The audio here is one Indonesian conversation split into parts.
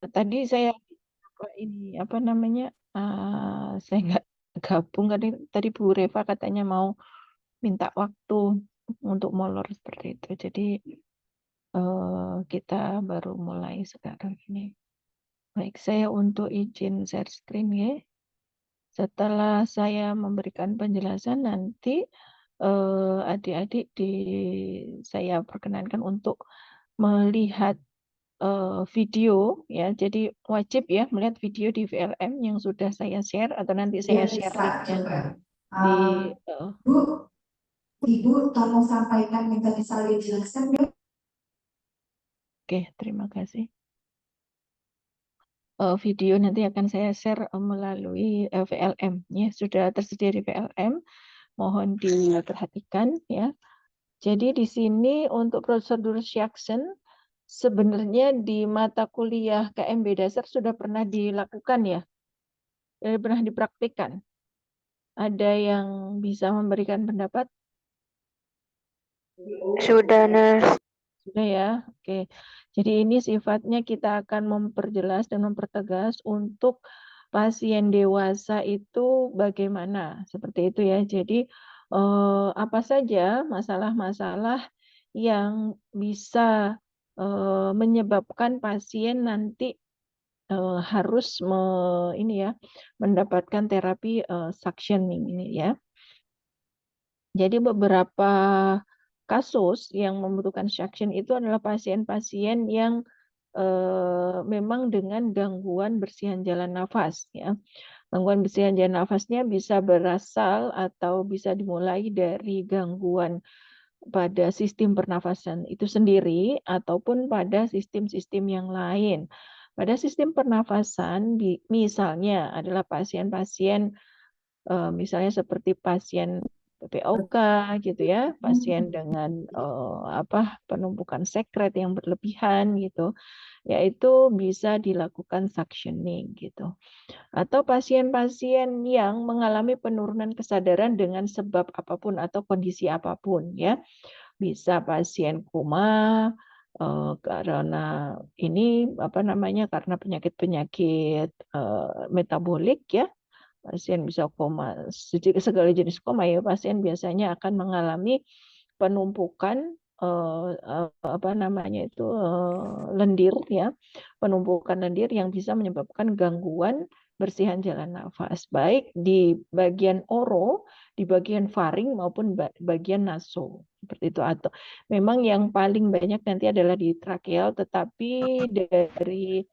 Tadi saya ini apa namanya? Saya nggak gabung tadi Bu Reva katanya mau minta waktu untuk molor seperti itu. Jadi kita baru mulai sekarang ini. Baik, saya untuk izin share screen ya. Setelah saya memberikan penjelasan nanti adik-adik saya perkenankan untuk melihat video ya. Jadi wajib ya melihat video di VLM yang sudah saya share atau nanti Ya, saya share bisa linknya coba. di Bu, Ibu tolong sampaikan yang tadi saya jelaskan ya. oke, terima kasih. Video nanti akan saya share melalui VLM ya, sudah tersedia di VLM, mohon diperhatikan ya. Jadi di sini untuk prosedur Syakshen sebenarnya di mata kuliah KMB dasar sudah pernah dilakukan ya, pernah dipraktikkan. Ada yang bisa memberikan pendapat? Sudah, Nurse. Sudah ya, oke. Jadi ini sifatnya kita akan memperjelas dan mempertegas untuk pasien dewasa itu bagaimana, seperti itu ya. Jadi apa saja masalah-masalah yang bisa menyebabkan pasien nanti harus ini ya mendapatkan terapi suctioning ini ya. Jadi beberapa kasus yang membutuhkan suction itu adalah pasien-pasien yang memang dengan gangguan bersihan jalan nafas ya. Gangguan bersihan jalan nafasnya bisa berasal atau bisa dimulai dari gangguan pada sistem pernafasan itu sendiri ataupun pada sistem-sistem yang lain. Pada sistem pernafasan misalnya adalah pasien-pasien misalnya seperti pasien PPOK gitu ya, pasien dengan penumpukan sekret yang berlebihan gitu, yaitu bisa dilakukan suctioning gitu. Atau pasien-pasien yang mengalami penurunan kesadaran dengan sebab apapun atau kondisi apapun ya. Bisa pasien koma karena ini apa namanya karena penyakit-penyakit metabolik ya. Pasien bisa koma, segala jenis koma ya, pasien biasanya akan mengalami penumpukan apa namanya itu lendir ya, penumpukan lendir yang bisa menyebabkan gangguan bersihan jalan nafas, baik di bagian oro, di bagian faring maupun bagian naso seperti itu. Atau memang yang paling banyak nanti adalah di trakeal, tetapi dari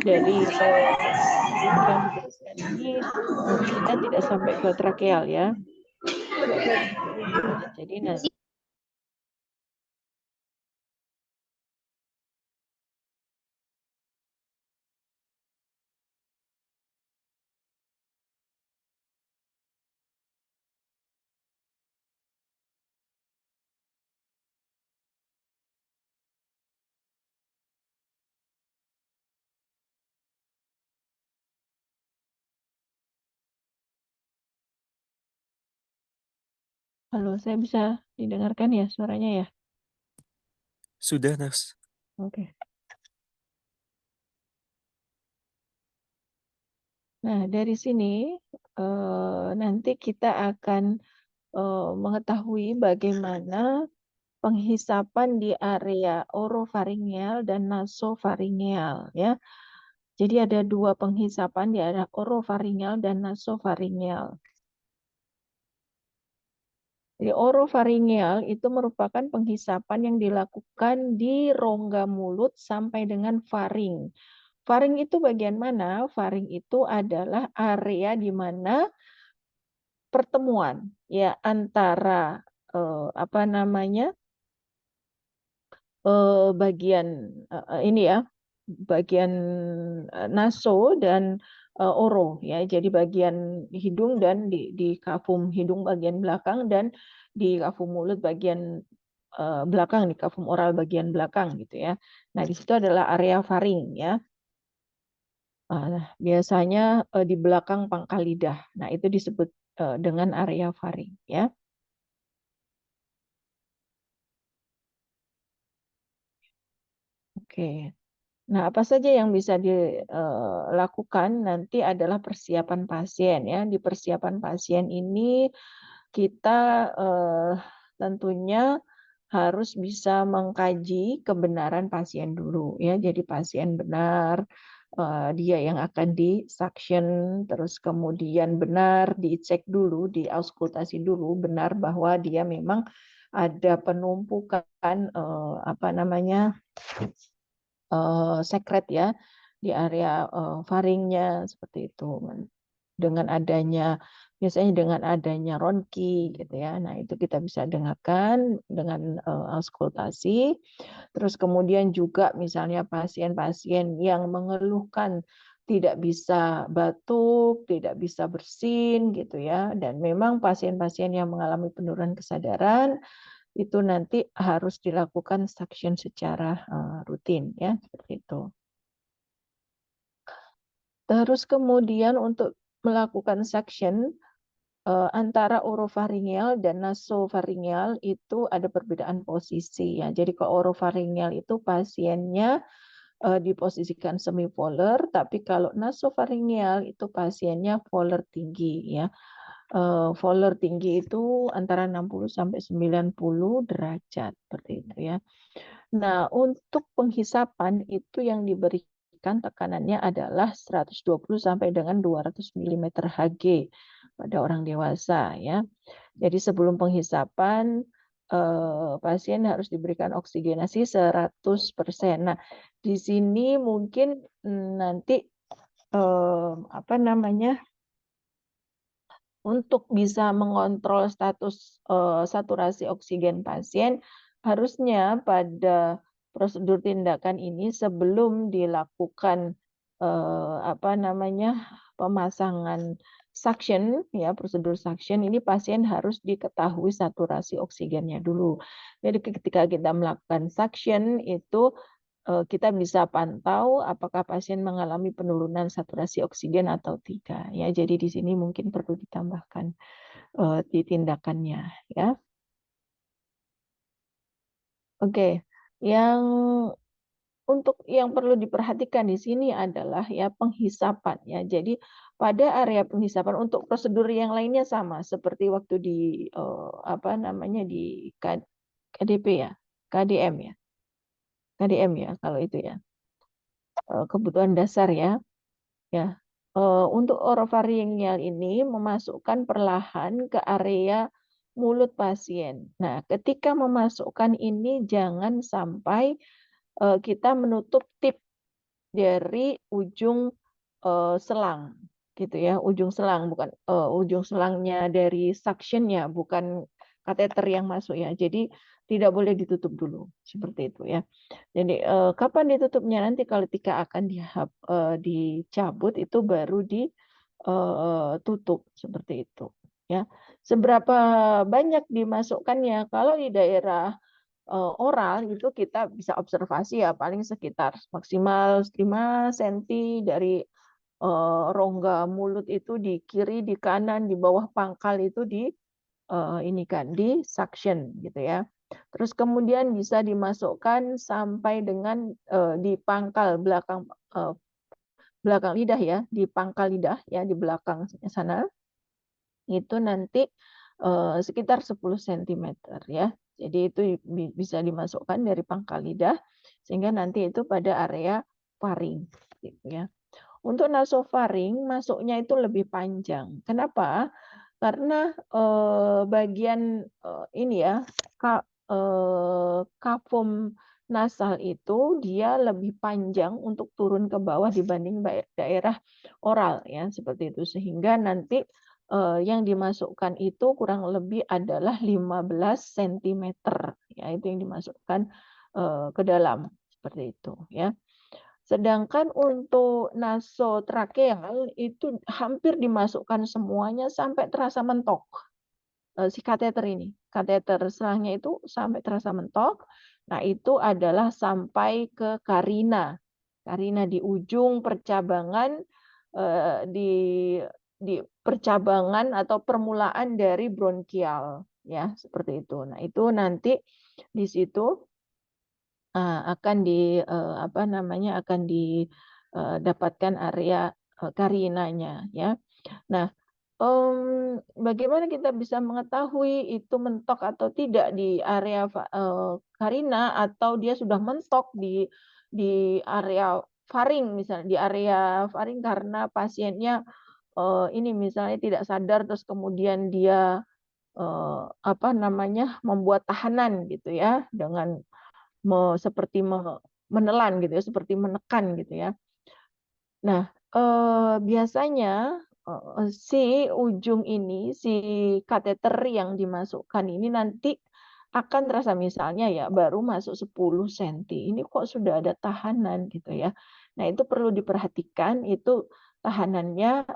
yang dijelaskan ini kemungkinan tidak sampai ke trakeal ya. Nah, jadi nanti halo, saya bisa didengarkan ya suaranya ya? Sudah, Nurse. Oke. Nah, dari sini nanti kita akan mengetahui bagaimana penghisapan di area orofaringeal dan nasofaringeal ya. Jadi ada dua penghisapan di area orofaringeal dan nasofaringeal. Jadi orofaringeal itu merupakan penghisapan yang dilakukan di rongga mulut sampai dengan faring. Faring itu bagian mana? Faring itu adalah area di mana pertemuan ya antara apa namanya bagian ini ya bagian naso dan oro ya. Jadi bagian hidung dan di kafum hidung bagian belakang dan di kafum mulut bagian belakang, di kafum oral bagian belakang gitu ya. Nah, di situ adalah area faring ya. Nah, biasanya di belakang pangkal lidah. Nah, itu disebut dengan area faring ya. Oke. Nah, apa saja yang bisa dilakukan nanti adalah persiapan pasien ya. Di persiapan pasien ini kita tentunya harus bisa mengkaji kebenaran pasien dulu ya. Jadi pasien benar dia yang akan disuction, terus kemudian benar dicek dulu, diauskultasi dulu benar bahwa dia memang ada penumpukan apa namanya sekret ya di area faringnya seperti itu. Dengan adanya biasanya dengan adanya ronki gitu ya. Nah, itu kita bisa dengarkan dengan auskultasi. Terus kemudian juga misalnya pasien-pasien yang mengeluhkan tidak bisa batuk, tidak bisa bersin gitu ya. Dan memang pasien-pasien yang mengalami penurunan kesadaran itu nanti harus dilakukan suction secara rutin ya, seperti itu. Terus kemudian untuk melakukan suction antara orofaringeal dan nasofaringeal itu ada perbedaan posisi ya. Jadi kalau orofaringeal itu pasiennya diposisikan semipolar, tapi kalau nasofaringeal itu pasiennya polar tinggi ya. Polar tinggi itu antara 60 sampai 90 derajat seperti itu ya. Nah, untuk penghisapan itu yang diberikan tekanannya adalah 120 sampai dengan 200 mm Hg pada orang dewasa ya. Jadi sebelum penghisapan pasien harus diberikan oksigenasi 100%. Nah, di sini mungkin nanti apa namanya untuk bisa mengontrol status saturasi oksigen pasien, harusnya pada prosedur tindakan ini sebelum dilakukan apa namanya pemasangan suction ya prosedur suction ini pasien harus diketahui saturasi oksigennya dulu. Jadi ketika kita melakukan suction itu kita bisa pantau apakah pasien mengalami penurunan saturasi oksigen atau tidak ya. Jadi di sini mungkin perlu ditambahkan di tindakannya ya. Oke. Yang untuk yang perlu diperhatikan di sini adalah ya penghisapan ya. Jadi pada area penghisapan untuk prosedur yang lainnya sama seperti waktu di apa namanya di KDP ya, KDM ya. KDM ya kalau itu ya. Kebutuhan dasar ya. Ya, untuk orofaringeal ini memasukkan perlahan ke area mulut pasien. Nah, ketika memasukkan ini jangan sampai kita menutup tip dari ujung selang, gitu ya, ujung selang bukan ujung selangnya dari suctionnya, bukan kateter yang masuk ya. Jadi tidak boleh ditutup dulu seperti itu ya. Jadi kapan ditutupnya nanti kalau ketika akan dicabut itu baru ditutup seperti itu ya. Seberapa banyak dimasukkannya kalau di daerah oral itu kita bisa observasi ya paling sekitar maksimal 5 cm dari rongga mulut itu di kiri, di kanan, di bawah pangkal itu ini kan di suction gitu ya. Terus kemudian bisa dimasukkan sampai dengan di pangkal belakang belakang lidah ya, di pangkal lidah ya di belakang sana. Itu nanti sekitar 10 cm ya. Jadi itu bisa dimasukkan dari pangkal lidah sehingga nanti itu pada area faring gitu ya. Untuk nasofaring masuknya itu lebih panjang. Kenapa? Karena bagian ini ya kafum nasal itu dia lebih panjang untuk turun ke bawah dibanding daerah oral ya seperti itu sehingga nanti yang dimasukkan itu kurang lebih adalah 15 cm ya itu yang dimasukkan ke dalam seperti itu ya. Sedangkan untuk nasotrakeal itu hampir dimasukkan semuanya sampai terasa mentok. Si kateter ini, kateter selangnya itu sampai terasa mentok. Nah, itu adalah sampai ke karina. Karina di ujung percabangan di percabangan atau permulaan dari bronkial ya, seperti itu. Nah, itu nanti di situ akan didapatkan area karinanya ya. Nah, bagaimana kita bisa mengetahui itu mentok atau tidak di area karina atau dia sudah mentok di area faring misalnya, di area faring karena pasiennya ini misalnya tidak sadar terus kemudian dia membuat tahanan gitu ya dengan seperti menelan gitu ya, seperti menekan gitu ya. Nah, biasanya, si ujung ini, si kateter yang dimasukkan ini nanti akan terasa misalnya ya baru masuk 10 senti, ini kok sudah ada tahanan gitu ya. Nah, itu perlu diperhatikan itu tahanannya,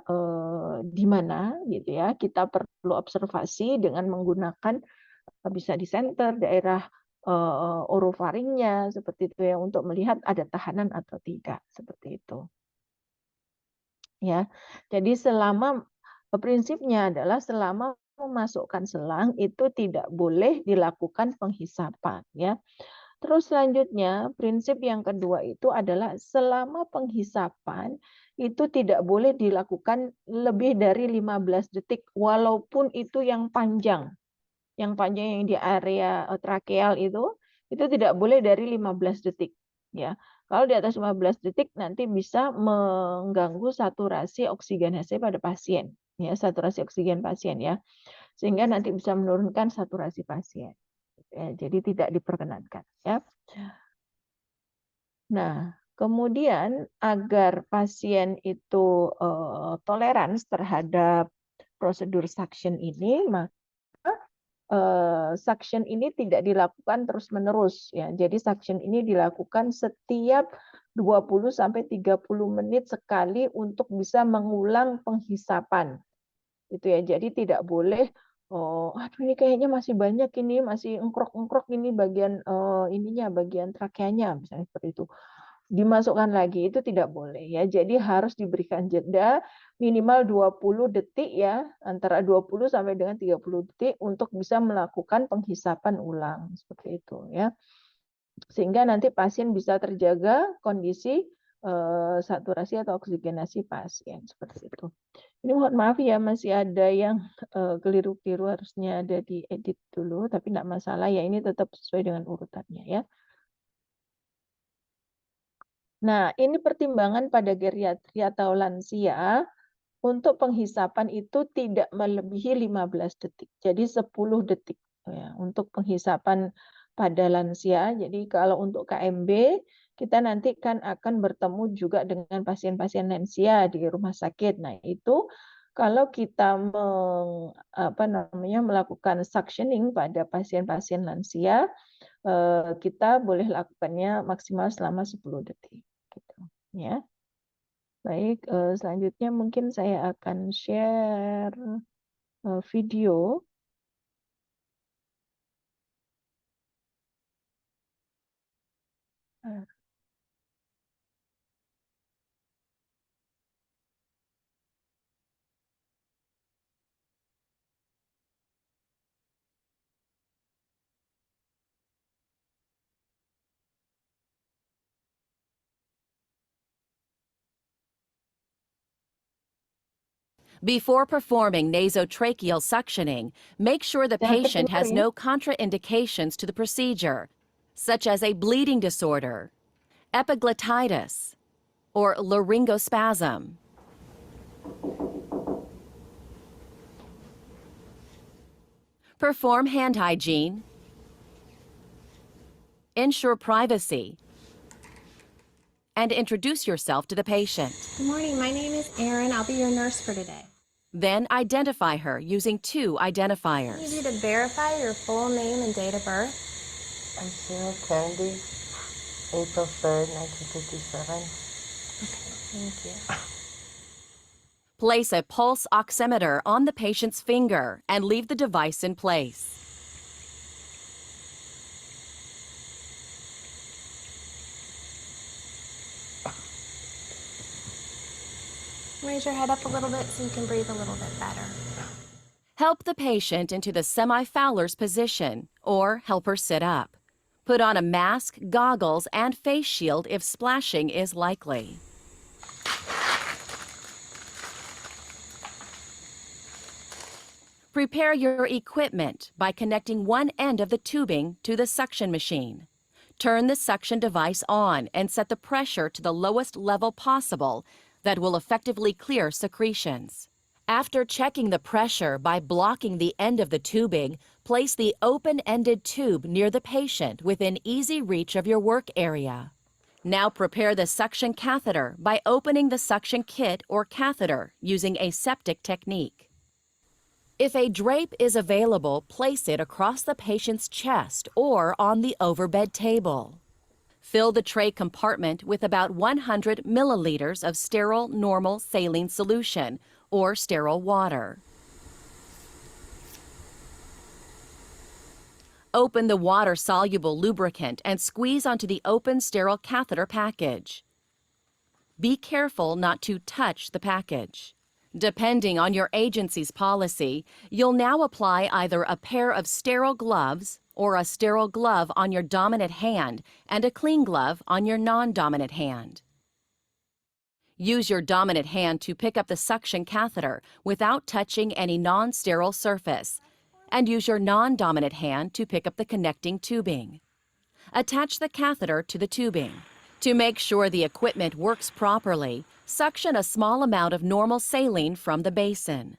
di mana gitu ya. Kita perlu observasi dengan menggunakan bisa di senter, daerah, orofaringnya seperti itu ya, untuk melihat ada tahanan atau tidak, seperti itu. Ya, jadi prinsipnya adalah selama memasukkan selang itu tidak boleh dilakukan penghisapan ya. Terus selanjutnya prinsip yang kedua itu adalah selama penghisapan itu tidak boleh dilakukan lebih dari 15 detik walaupun itu yang panjang. Yang panjang yang di area trakeal itu tidak boleh dari 15 detik ya. Kalau di atas 15 detik nanti bisa mengganggu saturasi oksigenase pada pasien, ya, saturasi oksigen pasien ya. Sehingga nanti bisa menurunkan saturasi pasien. Ya, jadi tidak diperkenankan ya. Nah, kemudian agar pasien itu toleransi terhadap prosedur suction ini, suction ini tidak dilakukan terus-menerus ya. Jadi suction ini dilakukan setiap 20 sampai 30 menit sekali untuk bisa mengulang penghisapan. Itu ya. Jadi tidak boleh aduh ini kayaknya masih banyak ini, masih engkrok-engkrok ini bagian bagian trakeanya misalnya seperti itu. Dimasukkan lagi itu tidak boleh ya. Jadi harus diberikan jeda minimal 20 detik ya, antara 20 sampai dengan 30 detik untuk bisa melakukan penghisapan ulang seperti itu ya. Sehingga nanti pasien bisa terjaga kondisi saturasi atau oksigenasi pasien seperti itu. Ini mohon maaf ya masih ada yang keliru-keliru, harusnya ada diedit dulu tapi tidak masalah ya, ini tetap sesuai dengan urutannya ya. Nah, ini pertimbangan pada geriatri atau lansia untuk penghisapan itu tidak melebihi 15 detik. Jadi 10 detik ya, untuk penghisapan pada lansia. Jadi kalau untuk KMB kita nanti kan akan bertemu juga dengan pasien-pasien lansia di rumah sakit. Nah, itu kalau kita melakukan suctioning pada pasien-pasien lansia, kita boleh lakukannya maksimal selama 10 detik. Gitu, ya. Baik, selanjutnya mungkin saya akan share video. Before performing nasotracheal suctioning, make sure the Jangan patient has kedengar ya. no contraindications to the procedure, such as a bleeding disorder, epiglottitis, or laryngospasm. Perform hand hygiene, ensure privacy, and introduce yourself to the patient. Good morning, my name is Erin. I'll be your nurse for today. Then identify her using 2 I need identifiers. you to verify your full name and date of birth. I'm Sarah Kennedy, April 3rd, 1957. Thank you. Place a pulse oximeter on the patient's finger and leave the device in place. Raise your head up a little bit so you can breathe a little bit better. Help the patient into the semi-Fowler's position or help her sit up. Put on a mask, goggles, and face shield if splashing is likely. Prepare your equipment by connecting one end of the tubing to the suction machine. Turn the suction device on and set the pressure to the lowest level possible that will effectively clear secretions. After checking the pressure by blocking the end of the tubing, place the open-ended tube near the patient within easy reach of your work area. Now prepare the suction catheter by opening the suction kit or catheter using aseptic technique. If a drape is available, place it across the patient's chest or on the overbed table. Fill the tray compartment with about 100 milliliters of sterile normal saline solution or sterile water. Open the water-soluble lubricant and squeeze onto the open sterile catheter package. Be careful not to touch the package. Depending on your agency's policy, you'll now apply either a pair of sterile gloves or a sterile glove on your dominant hand and a clean glove on your non-dominant hand. Use your dominant hand to pick up the suction catheter without touching any non-sterile surface, and use your non-dominant hand to pick up the connecting tubing. Attach the catheter to the tubing. To make sure the equipment works properly, suction a small amount of normal saline from the basin.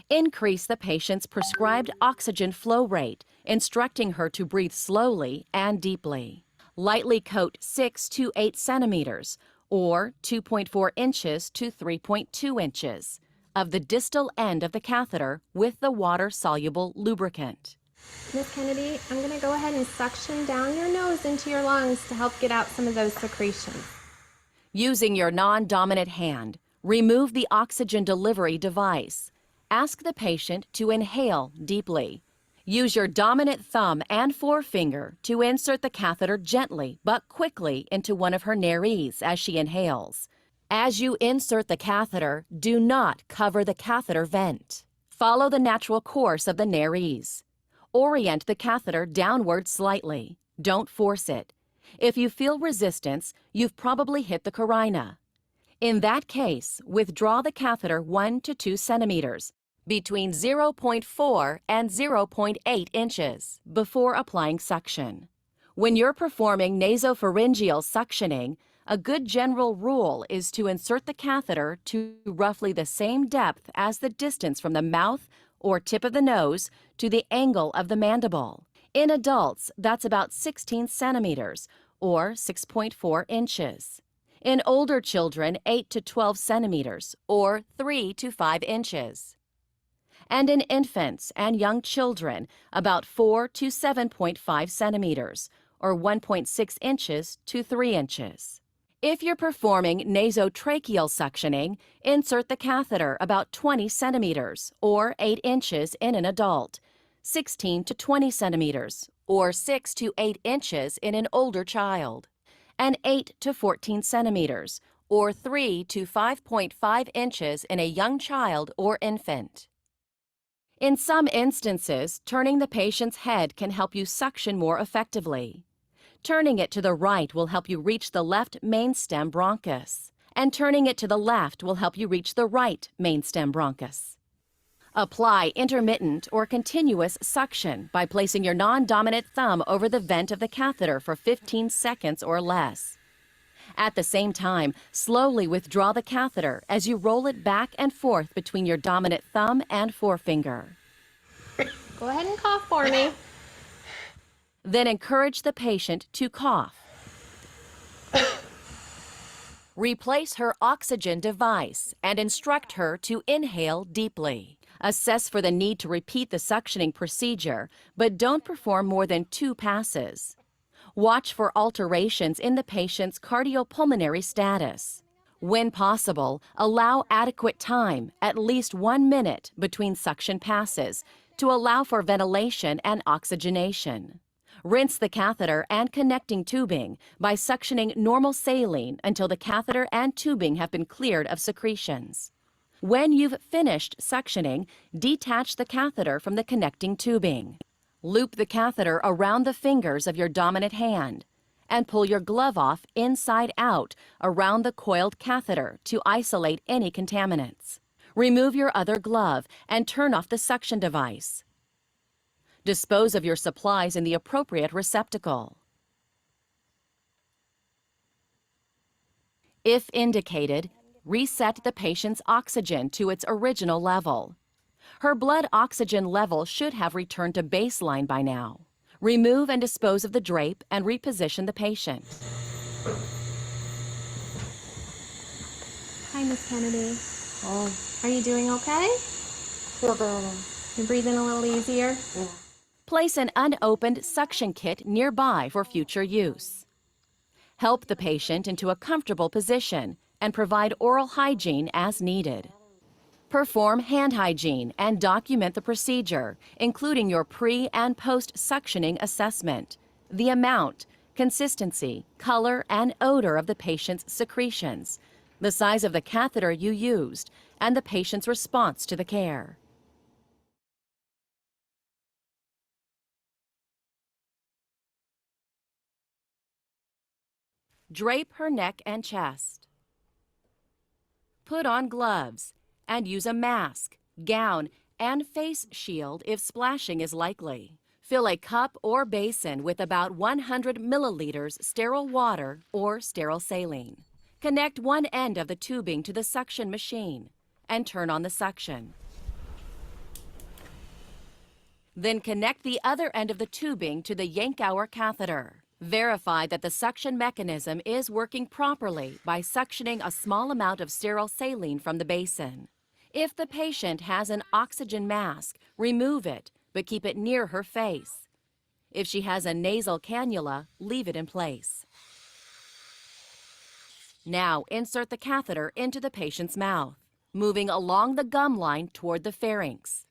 Increase the patient's prescribed oxygen flow rate, instructing her to breathe slowly and deeply. Lightly coat 6 to 8 centimeters, or 2.4 inches to 3.2 inches, of the distal end of the catheter with the water-soluble lubricant. Miss Kennedy, I'm going to go ahead and suction down your nose into your lungs to help get out some of those secretions. Using your non-dominant hand, remove the oxygen delivery device. Ask the patient to inhale deeply. Use your dominant thumb and forefinger to insert the catheter gently but quickly into one of her nares as she inhales. As you insert the catheter, do not cover the catheter vent. Follow the natural course of the nares. Orient the catheter downward slightly. Don't force it. If you feel resistance, you've probably hit the carina. In that case, withdraw the catheter 1 to 2 centimeters, between 0.4 and 0.8 inches, before applying suction. When you're performing nasopharyngeal suctioning, a good general rule is to insert the catheter to roughly the same depth as the distance from the mouth or tip of the nose to the angle of the mandible. In adults, that's about 16 centimeters, or 6.4 inches. In older children, 8 to 12 centimeters, or 3 to 5 inches. And in infants and young children, about 4 to 7.5 centimeters, or 1.6 inches to 3 inches. If you're performing nasotracheal suctioning, insert the catheter about 20 centimeters, or 8 inches in an adult, 16 to 20 centimeters, or 6 to 8 inches in an older child, and 8 to 14 centimeters, or 3 to 5.5 inches in a young child or infant. In some instances, turning the patient's head can help you suction more effectively. Turning it to the right will help you reach the left mainstem bronchus, and turning it to the left will help you reach the right mainstem bronchus. Apply intermittent or continuous suction by placing your non-dominant thumb over the vent of the catheter for 15 seconds or less. At the same time, slowly withdraw the catheter as you roll it back and forth between your dominant thumb and forefinger. Go ahead and cough for me. Then encourage the patient to cough. Replace her oxygen device and instruct her to inhale deeply. Assess for the need to repeat the suctioning procedure, but don't perform more than 2 passes. Watch for alterations in the patient's cardiopulmonary status. When possible, allow adequate time, at least 1 minute, between suction passes to allow for ventilation and oxygenation. Rinse the catheter and connecting tubing by suctioning normal saline until the catheter and tubing have been cleared of secretions. When you've finished suctioning, detach the catheter from the connecting tubing. Loop the catheter around the fingers of your dominant hand and pull your glove off inside out around the coiled catheter to isolate any contaminants. Remove your other glove and turn off the suction device. Dispose of your supplies in the appropriate receptacle. If indicated, reset the patient's oxygen to its original level. Her blood oxygen level should have returned to baseline by now. Remove and dispose of the drape and reposition the patient. Hi, Miss Kennedy. Oh, Are you doing okay? feel better. You're breathing a little easier? Yeah. Place an unopened suction kit nearby for future use. Help the patient into a comfortable position and provide oral hygiene as needed. Perform hand hygiene and document the procedure, including your pre- and post-suctioning assessment, the amount, consistency, color, and odor of the patient's secretions, the size of the catheter you used, and the patient's response to the care. Drape her neck and chest. Put on gloves and use a mask, gown, and face shield if splashing is likely. Fill a cup or basin with about 100 milliliters sterile water or sterile saline. Connect one end of the tubing to the suction machine and turn on the suction. Then connect the other end of the tubing to the Yankauer catheter. Verify that the suction mechanism is working properly by suctioning a small amount of sterile saline from the basin. If the patient has an oxygen mask, remove it, but keep it near her face. If she has a nasal cannula, leave it in place. Now insert the catheter into the patient's mouth, moving along the gum line toward the pharynx.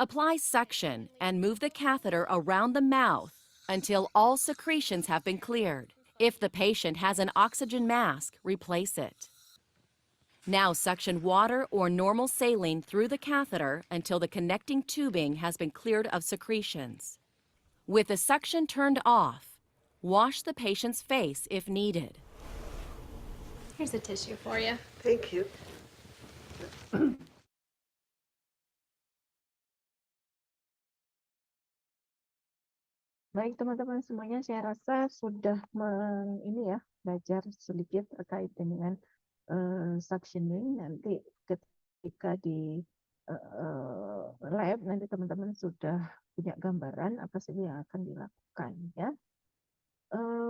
Apply suction and move the catheter around the mouth until all secretions have been cleared. If the patient has an oxygen mask, replace it. Now suction water or normal saline through the catheter until the connecting tubing has been cleared of secretions. With the suction turned off, wash the patient's face if needed. Here's a tissue for you. Thank you. Baik teman-teman semuanya, saya rasa sudah belajar sedikit terkait dengan suctioning. Nanti ketika di lab nanti teman-teman sudah punya gambaran apa saja yang akan dilakukan ya.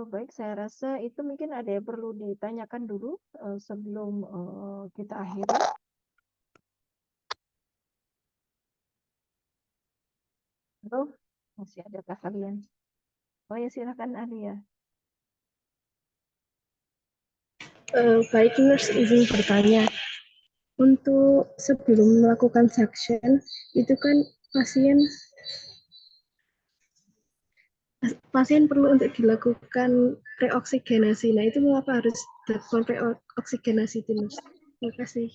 Baik, saya rasa itu mungkin ada yang perlu ditanyakan dulu sebelum kita akhiri. Halo, masih adakah kalian? Oh ya, silakan Alia. Baik, nurse izin bertanya. Untuk sebelum melakukan suction, itu kan pasien perlu untuk dilakukan reoksigenasi. Nah, itu mengapa harus dilakukan reoksigenasi itu, nurse? Terima kasih.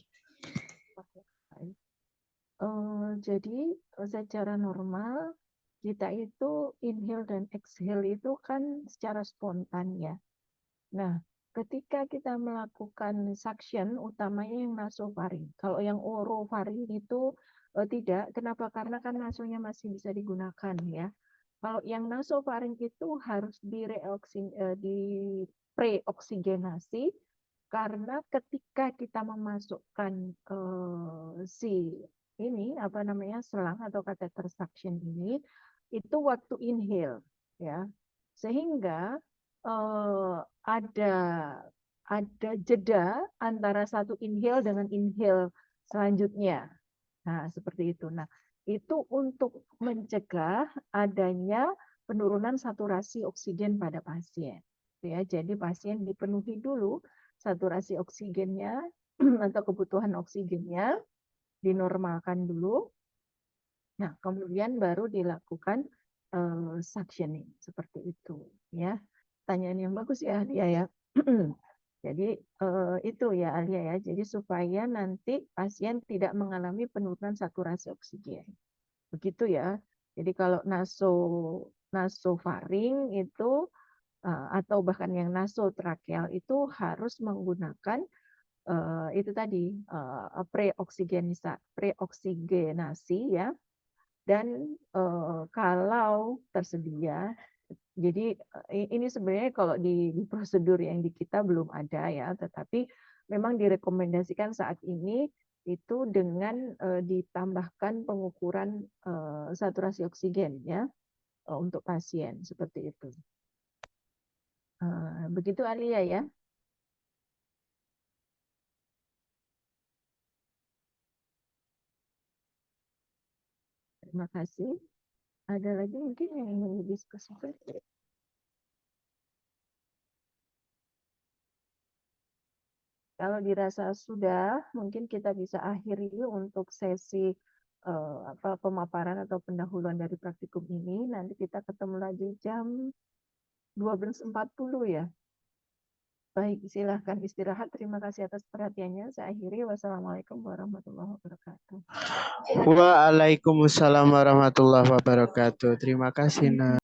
Jadi secara normal kita itu inhale dan exhale itu kan secara spontan ya. Nah, ketika kita melakukan suction, utamanya yang nasofaring. Kalau yang orofaring itu tidak. Kenapa? Karena kan nasonya masih bisa digunakan ya. Kalau yang nasofaring itu harus di preoksigenasi karena ketika kita memasukkan selang atau kateter suction ini itu waktu inhale ya. Sehingga ada jeda antara satu inhale dengan inhale selanjutnya. Nah, seperti itu. Nah, itu untuk mencegah adanya penurunan saturasi oksigen pada pasien. Ya, jadi pasien dipenuhi dulu saturasi oksigennya atau kebutuhan oksigennya dinormalkan dulu. Nah, kemudian baru dilakukan suctioning seperti itu ya. Pertanyaan yang bagus ya Alia ya. Jadi itu ya Alia ya. Jadi supaya nanti pasien tidak mengalami penurunan saturasi oksigen. Begitu ya. Jadi kalau nasofaring itu atau bahkan yang nasotrakeal itu harus menggunakan itu tadi preoksigenasi ya. Dan kalau tersedia, jadi ini sebenarnya kalau di prosedur yang di kita belum ada ya, tetapi memang direkomendasikan saat ini itu dengan ditambahkan pengukuran saturasi oksigen ya untuk pasien seperti itu. Begitu Alia ya. Terima kasih. Ada lagi mungkin yang ingin didiskusikan? Kalau dirasa sudah, mungkin kita bisa akhiri untuk sesi pemaparan atau pendahuluan dari praktikum ini. Nanti kita ketemu lagi jam 12.40 ya. Baik, silahkan istirahat. Terima kasih atas perhatiannya. Saya akhiri. Wassalamualaikum warahmatullahi wabarakatuh. Waalaikumsalam warahmatullahi wabarakatuh. Terima kasih, Nak.